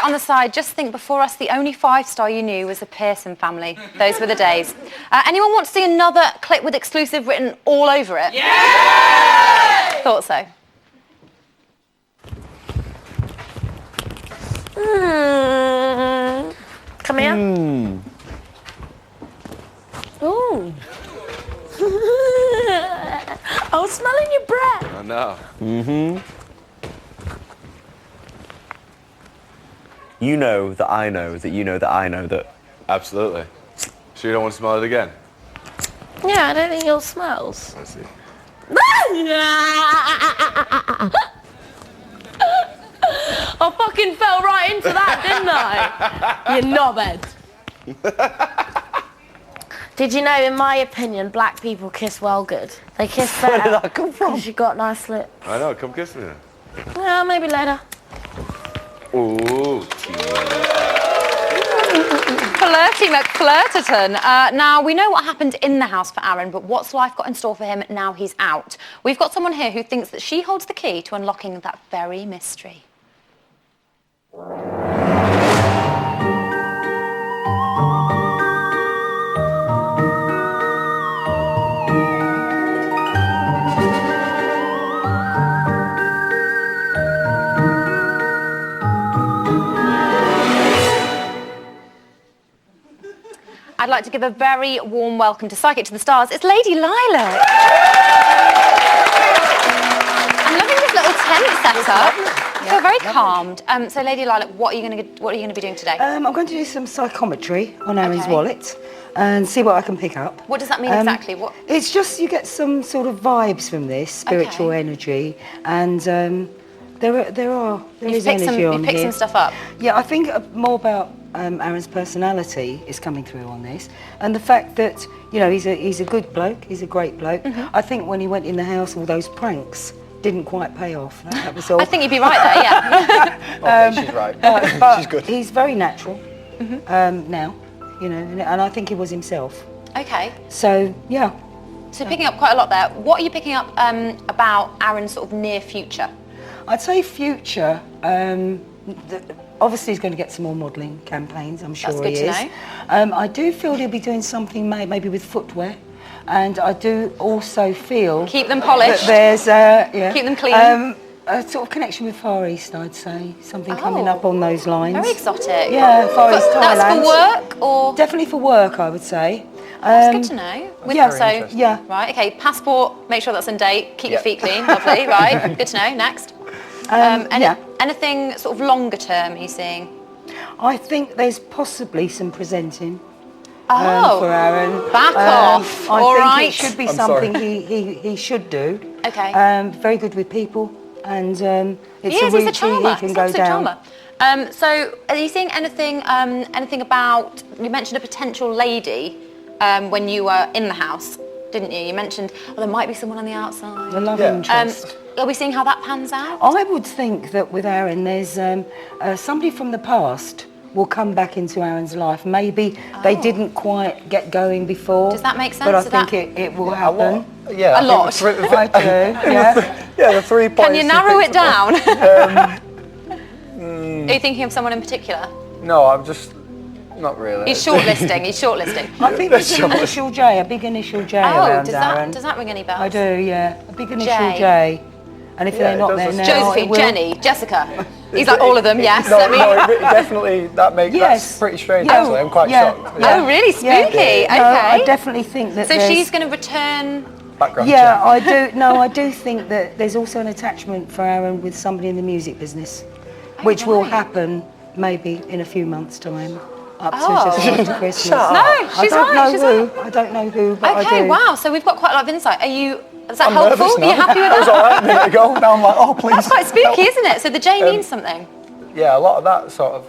Speaker 1: On the side, just think before us, the only 5-star you knew was the Pearson family. Those were the days. Anyone want to see another clip with exclusive written all over it? Yeah! Thought so.
Speaker 15: Come here. Ooh. I was smelling your breath.
Speaker 10: I know.
Speaker 19: You know that I know that you know that I know that.
Speaker 20: Absolutely. So you don't want to smell it again?
Speaker 15: Yeah, I don't think yours smells.
Speaker 20: I see.
Speaker 15: I fucking fell right into that, didn't I? You knobhead. Did you know, in my opinion, black people kiss well good? They kiss better.
Speaker 19: Where did that come from?
Speaker 15: Because you got nice lips.
Speaker 20: I know, come kiss me then.
Speaker 15: Well, maybe later.
Speaker 20: Ooh,
Speaker 1: Flirty McFlirterton. Now, we know what happened in the house for Aaron, but what's life got in store for him now he's out? We've got someone here who thinks that she holds the key to unlocking that very mystery. I'd like to give a very warm welcome to Psychic to the Stars. It's Lady Lilac. I'm loving this little tent setup. I feel very calmed. So, Lady Lilac, what are you going to be doing today?
Speaker 21: I'm going to do some psychometry on Aaron's wallet and see what I can pick up.
Speaker 1: What does that mean exactly? What?
Speaker 21: It's just you get some sort of vibes from this spiritual energy, and there is energy on here.
Speaker 1: You picked some stuff up.
Speaker 21: Yeah, I think more about Aaron's personality is coming through on this, and the fact that he's a good bloke, he's a great bloke. I think when he went in the house, all those pranks didn't quite pay off. That was all.
Speaker 1: I think you'd be right there, yeah.
Speaker 21: She's right. But she's good. He's very natural now, and I think he was himself.
Speaker 1: Okay.
Speaker 21: So yeah,
Speaker 1: So picking up quite a lot there. What are you picking up about Aaron's sort of near future?
Speaker 21: I'd say future. Obviously, he's going to get some more modelling campaigns. I'm sure
Speaker 1: That's good
Speaker 21: he
Speaker 1: to
Speaker 21: is.
Speaker 1: know.
Speaker 21: I do feel he'll be doing something maybe with footwear, and I do also feel
Speaker 1: Keep them polished.
Speaker 21: That there's
Speaker 1: Keep them clean.
Speaker 21: A sort of connection with Far East, I'd say. Something coming up on those lines.
Speaker 1: Very exotic.
Speaker 21: Yeah, Far East, Thailand.
Speaker 1: That's for work or?
Speaker 21: Definitely for work, I would say.
Speaker 1: That's good to know.
Speaker 21: Yeah.
Speaker 1: Right, okay, passport, make sure that's in date, keep your feet clean, lovely, right, good to know, next. Anything sort of longer term he's seeing?
Speaker 21: I think there's possibly some presenting
Speaker 1: for
Speaker 21: Aaron.
Speaker 1: Back off,
Speaker 21: I
Speaker 1: all
Speaker 21: think
Speaker 1: right.
Speaker 21: it should be something he should do.
Speaker 1: Okay.
Speaker 21: Very good with people, and it's
Speaker 1: He's a
Speaker 21: route
Speaker 1: charmer,
Speaker 21: he can
Speaker 1: he's
Speaker 21: go
Speaker 1: an absolute
Speaker 21: down.
Speaker 1: charmer. So are you seeing anything about, you mentioned a potential lady when you were in the house, didn't you? You mentioned, there might be someone on the outside.
Speaker 21: The love interest.
Speaker 1: Are we seeing how that pans out?
Speaker 21: I would think that with Aaron, there's somebody from the past will come back into Aaron's life. Maybe they didn't quite get going before.
Speaker 1: Does that make sense?
Speaker 21: But I
Speaker 1: Is
Speaker 21: think it will happen.
Speaker 3: Yeah,
Speaker 1: A lot.
Speaker 21: I do, yeah.
Speaker 3: Yeah, the 3 points.
Speaker 1: Can you narrow it down?
Speaker 3: Mm,
Speaker 1: Are you thinking of someone in particular?
Speaker 3: no, I'm just not really.
Speaker 1: He's shortlisting.
Speaker 21: I think there's an initial J, a big initial J around Aaron.
Speaker 1: Does that ring any bells?
Speaker 21: I do, yeah. A big initial
Speaker 1: J.
Speaker 21: J. And if they're not there now,
Speaker 1: Josephine,
Speaker 21: it will.
Speaker 1: Jenny, Jessica. He's like all of them, yes.
Speaker 3: No, definitely, that's pretty strange, actually. I'm quite shocked.
Speaker 1: Oh, really? Spooky. Okay.
Speaker 21: No, I definitely think that
Speaker 1: So
Speaker 21: there's-
Speaker 1: she's going to return.
Speaker 3: Background
Speaker 21: Yeah,
Speaker 3: check.
Speaker 21: I do. No, I do think that there's also an attachment for Aaron with somebody in the music business, which will happen maybe in a few months' time, up to just after Christmas.
Speaker 1: No, she's
Speaker 21: I don't
Speaker 1: right.
Speaker 21: know
Speaker 1: She's
Speaker 21: who.
Speaker 1: right.
Speaker 21: I don't know who, but I
Speaker 1: Okay,
Speaker 21: do.
Speaker 1: wow. So we've got quite a lot of insight. Is that
Speaker 3: I'm
Speaker 1: helpful?
Speaker 3: nervous
Speaker 1: Are you
Speaker 3: now.
Speaker 1: happy with
Speaker 3: That was
Speaker 1: that?
Speaker 3: all right a minute ago. Now I'm like, oh, please.
Speaker 1: That's quite spooky, isn't it? So the J means something.
Speaker 3: Yeah, a lot of that sort of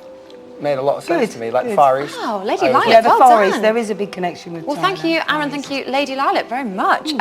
Speaker 3: made a lot of sense to me, like Far East.
Speaker 1: Wow, Lady
Speaker 3: I was
Speaker 1: Lilac,
Speaker 21: Yeah, the
Speaker 1: well
Speaker 21: Far
Speaker 1: done.
Speaker 21: East, there is a big connection with
Speaker 1: Well,
Speaker 21: Thailand.
Speaker 1: thank you, Aaron. Thank you, Lady Lilac, very much. So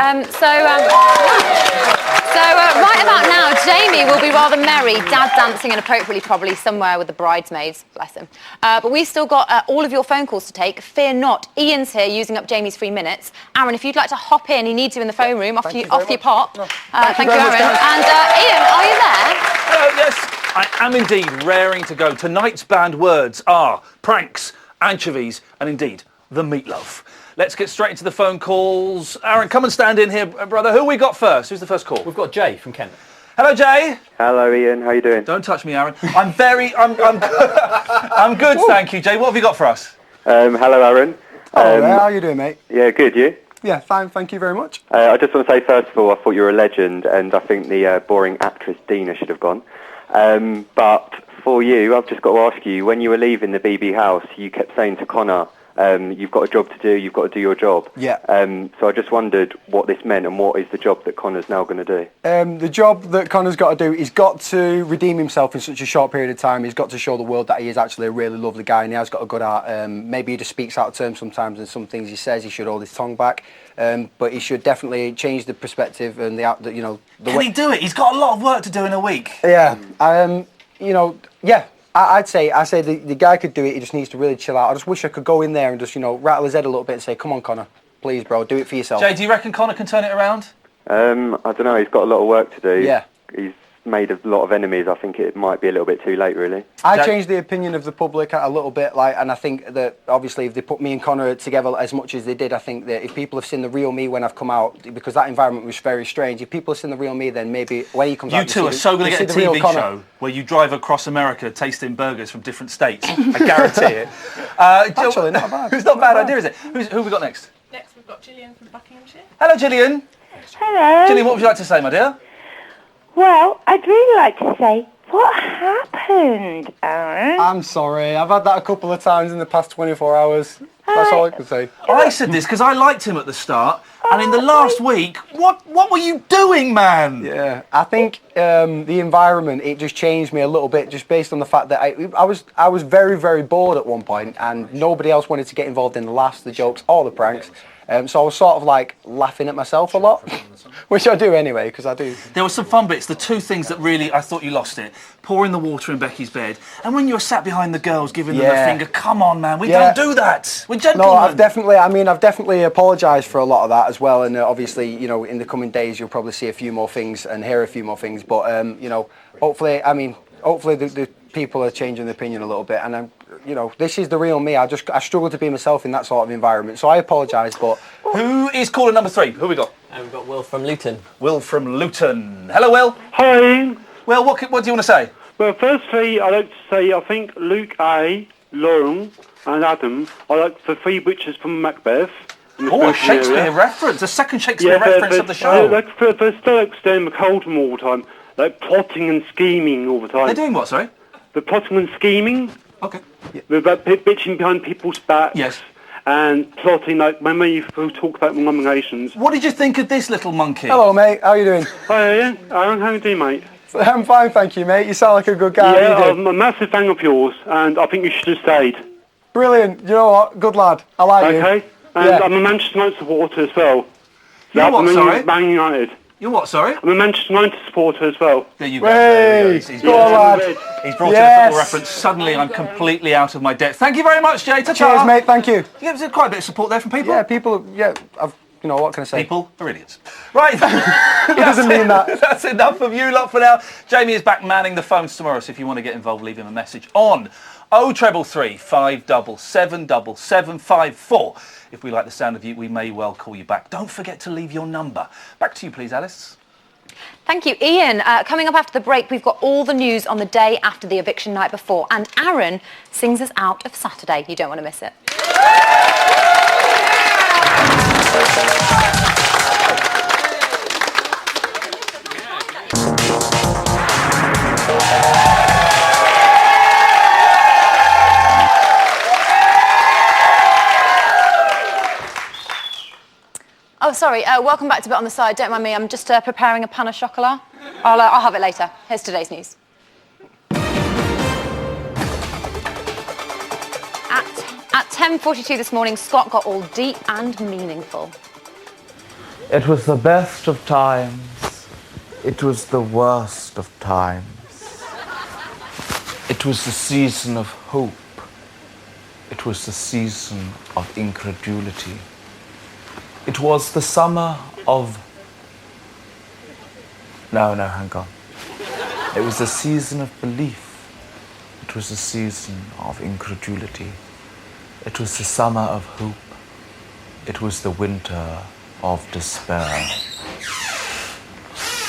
Speaker 1: right about now, Jamie will be rather merry, dad dancing inappropriately probably somewhere with the bridesmaids, bless him. But we've still got all of your phone calls to take. Fear not, Ian's here using up Jamie's 3 minutes. Aaron, if you'd like to hop in, he needs you in the phone room off you pop. Thank you,
Speaker 8: very much,
Speaker 1: Aaron.
Speaker 8: guys.
Speaker 1: And Ian, are you there?
Speaker 8: Hello, yes, I am indeed raring to go. Tonight's banned words are pranks, anchovies, and indeed the meatloaf. Let's get straight into the phone calls. Aaron, come and stand in here, brother. Who we got first? Who's the first call? We've got Jay from Kent. Hello, Jay.
Speaker 6: Hello, Ian. How you doing?
Speaker 8: Don't touch me, Aaron. I'm good, thank you, Jay. What have you got for us?
Speaker 6: Hello, Aaron.
Speaker 3: Hello there, how you doing, mate?
Speaker 6: Yeah, good. You?
Speaker 3: Yeah, fine, thank you very much.
Speaker 6: I just want to say, first of all, I thought you were a legend, and I think the boring actress Dina should have gone. But for you, I've just got to ask you, when you were leaving the BB house, you kept saying to Connor, you've got a job to do, you've got to do your job.
Speaker 3: Yeah.
Speaker 6: So I just wondered what this meant and what is the job that Connor's now going to do?
Speaker 3: The job that Connor's got to do, he's got to redeem himself in such a short period of time. He's got to show the world that he is actually a really lovely guy and he has got a good heart. Maybe he just speaks out of term sometimes and some things he says, he should hold his tongue back. But he should definitely change the perspective and the you know... The
Speaker 8: Can he do it? He's got a lot of work to do in a week.
Speaker 3: Yeah, you know, yeah. I say the guy could do it, he just needs to really chill out. I just wish I could go in there and just, you know, rattle his head a little bit and say, come on, Connor, please, bro, do it for yourself.
Speaker 8: Jay, do you reckon Connor can turn it around?
Speaker 6: I don't know, he's got a lot of work to do.
Speaker 3: Yeah.
Speaker 6: He's made a lot of enemies. I think it might be a little bit too late, really.
Speaker 3: I changed the opinion of the public a little bit, and I think that obviously if they put me and Connor together as much as they did, I think that if people have seen the real me when I've come out, because that environment was very strange, if people have seen the real me, then maybe when he comes out...
Speaker 8: You two are so going to get a TV show where you drive across America tasting burgers from different states. I guarantee it.
Speaker 3: Actually, not bad.
Speaker 8: It's not a bad idea, is it? Who have we got next?
Speaker 17: Next we've got Gillian from Buckinghamshire.
Speaker 8: Hello, Gillian.
Speaker 22: Hello.
Speaker 8: Gillian, what would you like to say, my dear?
Speaker 22: Well, I'd really like to say, what happened, Aaron?
Speaker 3: I'm sorry, I've had that a couple of times in the past 24 hours. That's all I can say.
Speaker 8: I said this because I liked him at the start, and in the last week, what were you doing, man?
Speaker 3: Yeah, I think the environment, it just changed me a little bit, just based on the fact that I was very, very bored at one point, and nobody else wanted to get involved in the laughs, the jokes, or the pranks. So I was sort of like laughing at myself a lot, which I do anyway, because I do.
Speaker 8: There were some fun bits. The two things that really, I thought you lost it. Pouring the water in Becky's bed. And when you were sat behind the girls giving them the finger, come on, man, we don't do that. We're gentlemen.
Speaker 3: No, I've definitely apologised for a lot of that as well. And obviously, you know, in the coming days, you'll probably see a few more things and hear a few more things. But, you know, hopefully the people are changing their opinion a little bit. And, you know, this is the real me. I struggle to be myself in that sort of environment. So I apologise, but...
Speaker 8: Who is caller number 3? Who we got?
Speaker 4: We've got Will from Luton.
Speaker 8: Will from Luton. Hello, Will.
Speaker 9: Hi, Ian.
Speaker 8: Well, what do you want to say?
Speaker 9: Well, firstly, I'd like to say I think Luke A, Lauren and Adam are like the 3 witches from Macbeth.
Speaker 8: Oh, a Shakespeare reference. A second Shakespeare reference of the show.
Speaker 9: They're still like staying in the cold all the time. Like plotting and scheming all the time.
Speaker 8: They're doing what, sorry?
Speaker 9: They're plotting and scheming.
Speaker 8: Okay.
Speaker 9: They're about bitching behind people's backs.
Speaker 8: Yes.
Speaker 9: And plotting, like, when we talk about nominations.
Speaker 8: What did you think of this little monkey?
Speaker 3: Hello, mate. How are you doing?
Speaker 9: Hi, Ian. Aaron, how are you doing, mate?
Speaker 3: I'm fine, thank you, mate. You sound like a good guy.
Speaker 9: Yeah, I'm a massive fan of yours, and I think you should have stayed.
Speaker 3: Brilliant. You know what? Good lad. I like you.
Speaker 9: Okay. And I'm a Manchester United supporter as well.
Speaker 8: You're what, sorry?
Speaker 9: Man United.
Speaker 8: You're what, sorry?
Speaker 9: I'm a Manchester United supporter as well.
Speaker 8: There you go. There you go. He's brought in a football reference. Suddenly I'm completely out of my depth. Thank you very much, Jay. Ta-ta.
Speaker 3: Cheers, mate. Thank you.
Speaker 8: Yeah, there's quite a bit of support there from people.
Speaker 3: Yeah, people. Yeah, you know, what can I say?
Speaker 8: People are idiots. Right.
Speaker 3: He doesn't mean that.
Speaker 8: That's enough of you lot for now. Jamie is back manning the phones tomorrow, so if you want to get involved, leave him a message on 0333 577 7754. If we like the sound of you, we may well call you back. Don't forget to leave your number. Back to you, please, Alice.
Speaker 1: Thank you, Ian. Coming up after the break, we've got all the news on the day after the eviction night before, and Aaron sings us out of Saturday. You don't want to miss it. Oh, sorry. Welcome back to Bit on the Side. Don't mind me. I'm just preparing a pan au chocolat. I'll have it later. Here's today's news. At 10:42 this morning, Scott got all deep and meaningful.
Speaker 23: It was the best of times. It was the worst of times. It was the season of hope. It was the season of incredulity. It was the summer of... No, hang on. It was the season of belief. It was the season of incredulity. It was the summer of hope. It was the winter of despair.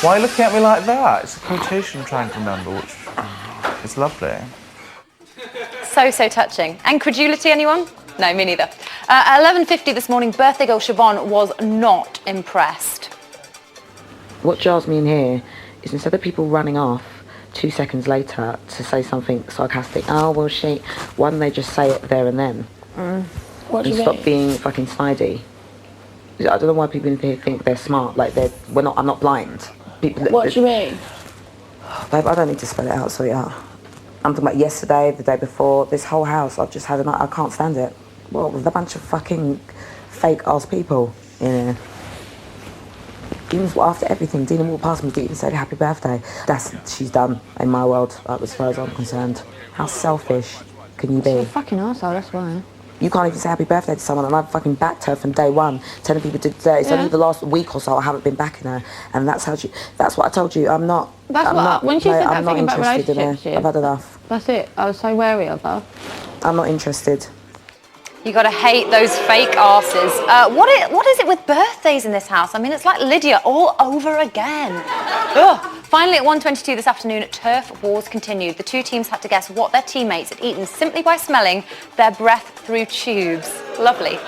Speaker 23: Why are you looking at me like that? It's a quotation I'm trying to remember, which is lovely.
Speaker 1: So touching. Incredulity, anyone? No, me neither. At 11:50 this morning, birthday girl Siobhan was not impressed.
Speaker 24: What jars me in here is instead of people running off 2 seconds later to say something sarcastic, oh, well, one, they just say it there and then.
Speaker 25: What do you
Speaker 24: stop
Speaker 25: mean?
Speaker 24: being fucking snidey. I don't know why people in here think they're smart, like I'm not blind.
Speaker 25: What do you mean?
Speaker 24: Babe, I don't need to spell it out, sweetheart. I'm talking about yesterday, the day before, this whole house, I've just had a night, I can't stand it. Well, with a bunch of fucking fake-ass people in here. Even after everything, Dina walked past me, didn't even say happy birthday. She's done in my world, as far as I'm concerned. How selfish can you be?
Speaker 25: She's a fucking arsehole, that's why.
Speaker 24: You can't even say happy birthday to someone, and I've fucking backed her from day one, telling people to do it. It's only the last week or so I haven't been backing her, and that's what I told you. I'm not.
Speaker 25: When she said that thing about relationships,
Speaker 24: I've had enough.
Speaker 25: That's it. I was so wary of her.
Speaker 24: I'm not interested.
Speaker 1: You gotta hate those fake asses. What is it with birthdays in this house? I mean, it's like Lydia all over again. Ugh. Finally, at 1:22 this afternoon, turf wars continued. The two teams had to guess what their teammates had eaten simply by smelling their breath through tubes. Lovely.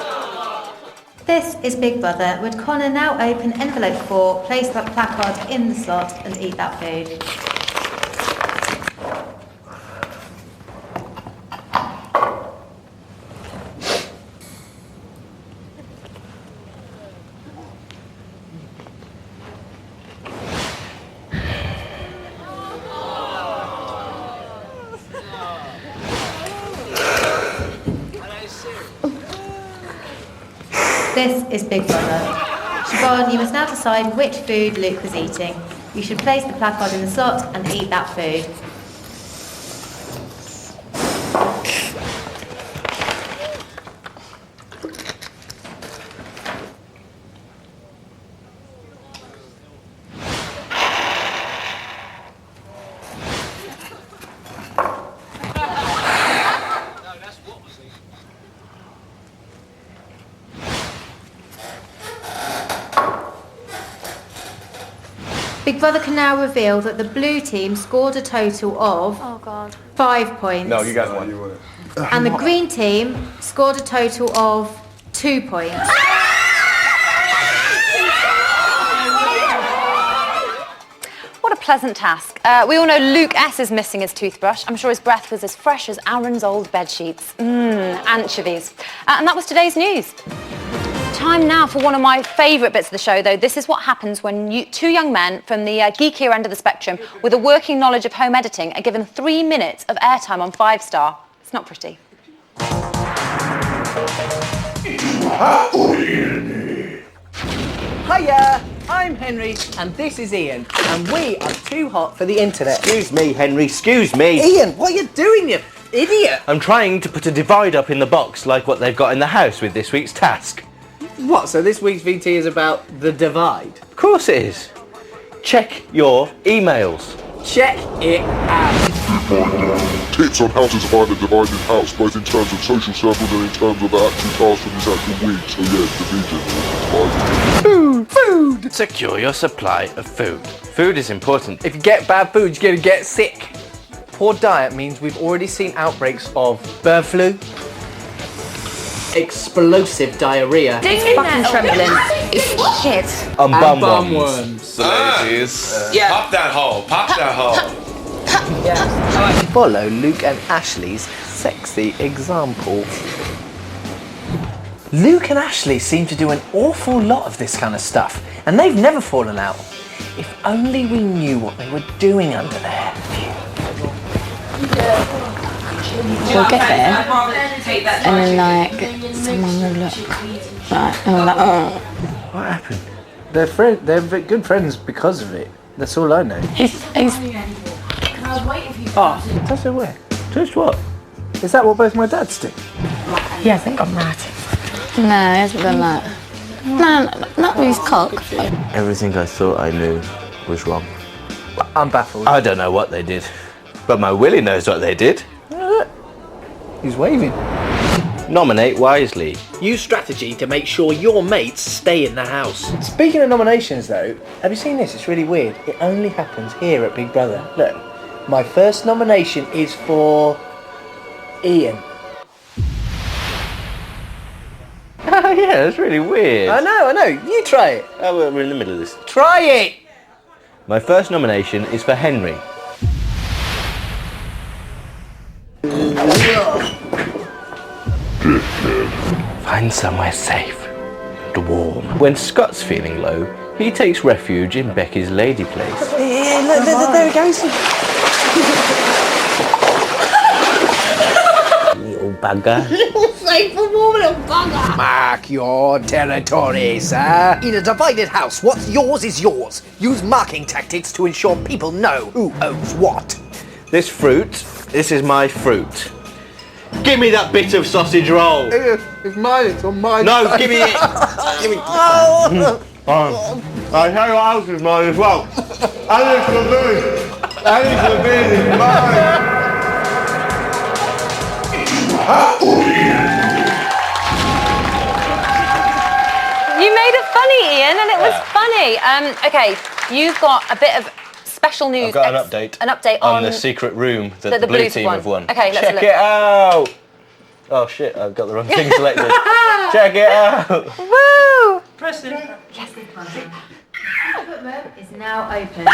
Speaker 26: This is Big Brother. Would Connor now open envelope 4, place that placard in the slot and eat that food? This is Big Brother. Siobhan, you must now decide which food Luke was eating. You should place the placard in the slot and eat that food. Big Brother can now reveal that the blue team scored a total of 5 points.
Speaker 20: No, you guys won.
Speaker 26: And the green team scored a total of 2 points.
Speaker 1: What a pleasant task. We all know Luke S is missing his toothbrush. I'm sure his breath was as fresh as Aaron's old bed sheets. Anchovies. And that was today's news. Time now for one of my favourite bits of the show, though. This is what happens when two young men from the geekier end of the spectrum with a working knowledge of home editing are given 3 minutes of airtime on 5 Star. It's not pretty.
Speaker 2: Hiya, I'm Henry and this is Ian and we are too hot for the internet.
Speaker 19: Excuse me, Henry, excuse me.
Speaker 2: Ian, what are you doing, you idiot?
Speaker 19: I'm trying to put a divide up in the box like what they've got in the house with this week's task.
Speaker 2: What, so this week's VT is about the divide?
Speaker 19: Of course it is. Check your emails.
Speaker 2: Check it out.
Speaker 4: Tips on how to divide a divided house, both in terms of social circles and in terms of the actual task from this actual week. So yeah, division.
Speaker 2: Food!
Speaker 19: Secure your supply of food. Food is important.
Speaker 2: If you get bad food, you're going to get sick. Poor diet means we've already seen outbreaks of bird flu, explosive diarrhea.
Speaker 25: It's fucking trembling. It's shit.
Speaker 2: And
Speaker 19: bum
Speaker 2: worms.
Speaker 20: So ladies, pop that hole, pop that hole.
Speaker 2: Follow Luke and Ashley's sexy example. Luke and Ashley seem to do an awful lot of this kind of stuff, and they've never fallen out. If only we knew what they were doing under there.
Speaker 25: We'll get there, and then like someone will look right. And we're like, oh.
Speaker 2: What happened? They're good friends because of it. That's all I know. Oh, touch it where? Touch what? Is that what both my dads do?
Speaker 25: He hasn't gone mad. No, he hasn't done that. No, not with his cock.
Speaker 19: Everything I thought I knew was wrong.
Speaker 2: I'm baffled.
Speaker 19: I don't know what they did, but my Willie knows what they did.
Speaker 2: He's waving.
Speaker 19: Nominate wisely.
Speaker 2: Use strategy to make sure your mates stay in the house. Speaking of nominations though, have you seen this? It's really weird. It only happens here at Big Brother. Look, my first nomination is for Ian.
Speaker 19: Oh yeah, that's really weird.
Speaker 2: I know. You try it.
Speaker 19: Oh, we're in the middle of this.
Speaker 2: Try it!
Speaker 19: My first nomination is for Henry. Find somewhere safe and warm. When Scott's feeling low, he takes refuge in Becky's lady place.
Speaker 2: Yeah, look, there he goes.
Speaker 19: Little bugger.
Speaker 2: Safe and warm, little bugger. Mark your territory, sir. In a divided house, what's yours is yours. Use marking tactics to ensure people know who owns what.
Speaker 19: This is my fruit. Give me that bit of sausage roll.
Speaker 2: It's mine, it's on my
Speaker 19: No,
Speaker 2: side.
Speaker 19: give me it. Give me. I tell you what else is mine as well. Alex Levine is mine.
Speaker 1: You made it funny, Ian, and it was funny. Okay, you've got a bit of special news.
Speaker 19: I've got an update.
Speaker 1: An update on
Speaker 19: the secret room that the blue
Speaker 1: Blues
Speaker 19: team have won.
Speaker 1: Okay, let's
Speaker 19: check
Speaker 1: look.
Speaker 19: it out. Oh shit! I've got the wrong thing selected. Check it out.
Speaker 1: Woo!
Speaker 17: Press it.
Speaker 26: Yes, the room is now open.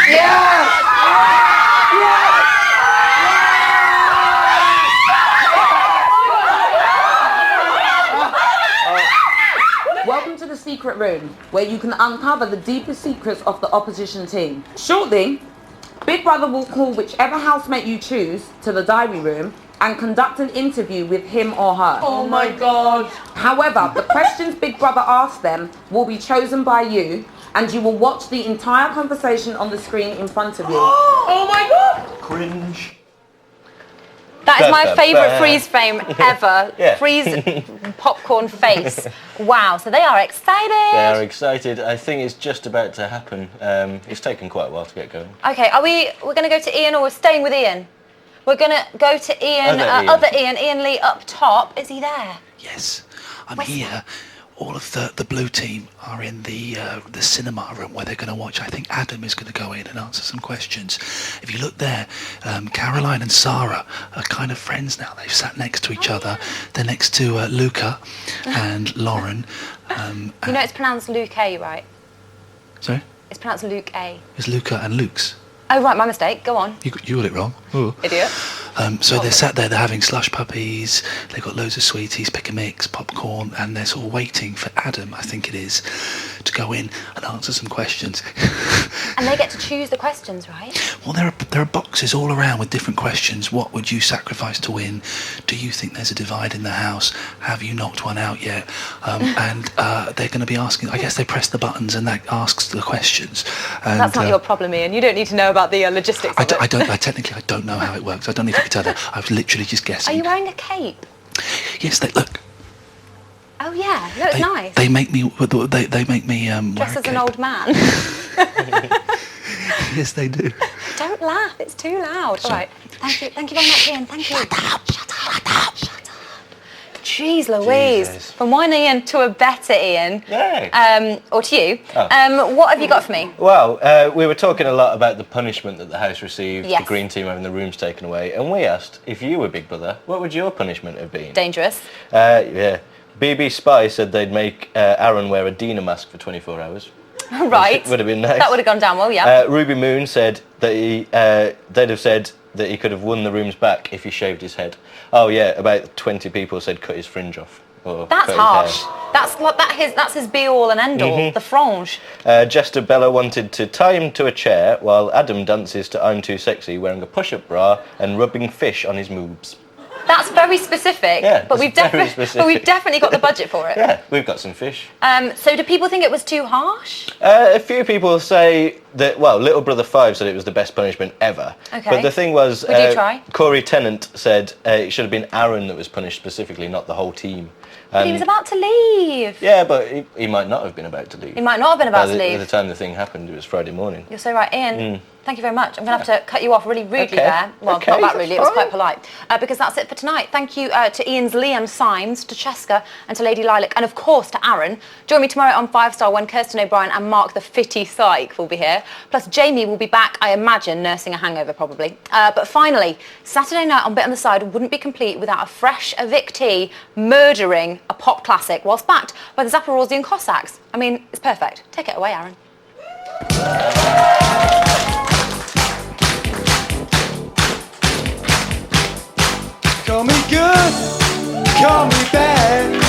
Speaker 24: Welcome to the secret room, where you can uncover the deepest secrets of the opposition team. Shortly, Big Brother will call whichever housemate you choose to the diary room and conduct an interview with him or her.
Speaker 16: Oh my God.
Speaker 24: However, the questions Big Brother asks them will be chosen by you, and you will watch the entire conversation on the screen in front of you.
Speaker 16: Oh my God.
Speaker 19: Cringe.
Speaker 1: That is my
Speaker 19: But-
Speaker 1: favourite freeze frame ever.
Speaker 19: Yeah.
Speaker 1: Freeze popcorn face. Wow, so they are excited.
Speaker 19: They are excited. I think it's just about to happen. It's taken quite a while to get going.
Speaker 1: Okay, we're going to go to Ian or we're staying with Ian? We're going to go to Ian,
Speaker 19: Other
Speaker 1: Ian Lee up top. Is he there?
Speaker 5: Yes, I'm here. All of the blue team are in the cinema room where they're going to watch. I think Adam is going to go in and answer some questions. If you look there, Caroline and Sarah are kind of friends now. They've sat next to each other. They're next to Luca and Lauren.
Speaker 1: You know it's pronounced Luke A, right?
Speaker 5: Sorry?
Speaker 1: It's pronounced Luke A.
Speaker 5: It's Luca and Luke's.
Speaker 1: Oh, right, my mistake. Go on.
Speaker 5: You got it wrong. Ooh.
Speaker 1: Idiot.
Speaker 5: So they're sat there, they're having slush puppies, they've got loads of sweeties, pick a mix, popcorn, and they're sort of waiting for Adam, I think it is, to go in and answer some questions.
Speaker 1: And they get to choose the questions, right?
Speaker 5: Well, there are boxes all around with different questions. What would you sacrifice to win? Do you think there's a divide in the house? Have you knocked one out yet? And they're going to be asking, I guess they press the buttons and that asks the questions. And,
Speaker 1: That's not your problem, Ian. You don't need to know about the logistics of it.
Speaker 5: I don't know how it works. I don't need to tell them. I was literally just
Speaker 1: Are
Speaker 5: guessing.
Speaker 1: you wearing a cape?
Speaker 5: Yes, they look.
Speaker 1: Oh, yeah. No, it's nice.
Speaker 5: They make me. They make me.
Speaker 1: Dressed as an old man.
Speaker 5: Yes, they do.
Speaker 1: Don't laugh. It's too loud. All right. Thank you. Thank you very much, Ian. Thank you. Shut up. Jeez Louise.
Speaker 19: Jesus.
Speaker 1: From one Ian to a better Ian.
Speaker 19: Yeah.
Speaker 1: Or to you.
Speaker 19: Oh.
Speaker 1: What have you got for me?
Speaker 19: Well, we were talking a lot about the punishment that the house received,
Speaker 1: Yes.
Speaker 19: the green team having the rooms taken away, and we asked, if you were Big Brother, what would your punishment have been?
Speaker 1: Dangerous.
Speaker 19: Yeah. BB Spy said they'd make Aaron wear a Dina mask for 24 hours.
Speaker 1: Right.
Speaker 19: Would have been nice.
Speaker 1: That would have gone down well, yeah.
Speaker 19: Ruby Moon said that they'd have said that he could have won the rooms back if he shaved his head. Oh yeah, about 20 people said cut his fringe off. Or
Speaker 1: That's
Speaker 19: cut his
Speaker 1: harsh.
Speaker 19: hair.
Speaker 1: That's his be all and end all.
Speaker 19: Mhm.
Speaker 1: The frange.
Speaker 19: Jester Bella wanted to tie him to a chair while Adam dances to I'm Too Sexy wearing a push-up bra and rubbing fish on his moobs.
Speaker 1: That's very specific.
Speaker 19: Yeah,
Speaker 1: but
Speaker 19: it's very specific.
Speaker 1: but we've definitely got the budget for it.
Speaker 19: Yeah, we've got some fish.
Speaker 1: So do people think it was too harsh?
Speaker 19: A few people say that, well, Little Brother 5 said it was the best punishment ever.
Speaker 1: Okay.
Speaker 19: But the thing was,
Speaker 1: Would you try?
Speaker 19: Corey Tennant said it should have been Aaron that was punished specifically, not the whole team.
Speaker 1: But he was about to leave.
Speaker 19: Yeah, but he might not have been about to leave.
Speaker 1: He might not have been about to
Speaker 19: By
Speaker 1: leave.
Speaker 19: the time the thing happened, it was Friday morning.
Speaker 1: You're so right, Ian.
Speaker 19: Mm.
Speaker 1: Thank you very much. I'm going to have to cut you off really rudely
Speaker 19: Okay.
Speaker 1: there. Well,
Speaker 19: Okay,
Speaker 1: not that
Speaker 19: that's
Speaker 1: rudely, it was
Speaker 19: fine.
Speaker 1: quite polite. Because that's it for tonight. Thank you to Ian's Liam Symes, to Cheska and to Lady Lilac, and of course to Aaron. Join me tomorrow on 5 Star when Kirsten O'Brien and Mark the Fitty Psych will be here. Plus Jamie will be back, I imagine, nursing a hangover probably. But finally, Saturday night on Bit on the Side wouldn't be complete without a fresh evictee murdering a pop classic whilst backed by the Zaporozhian Cossacks. I mean, it's perfect. Take it away, Aaron.
Speaker 18: Call me good, call me bad.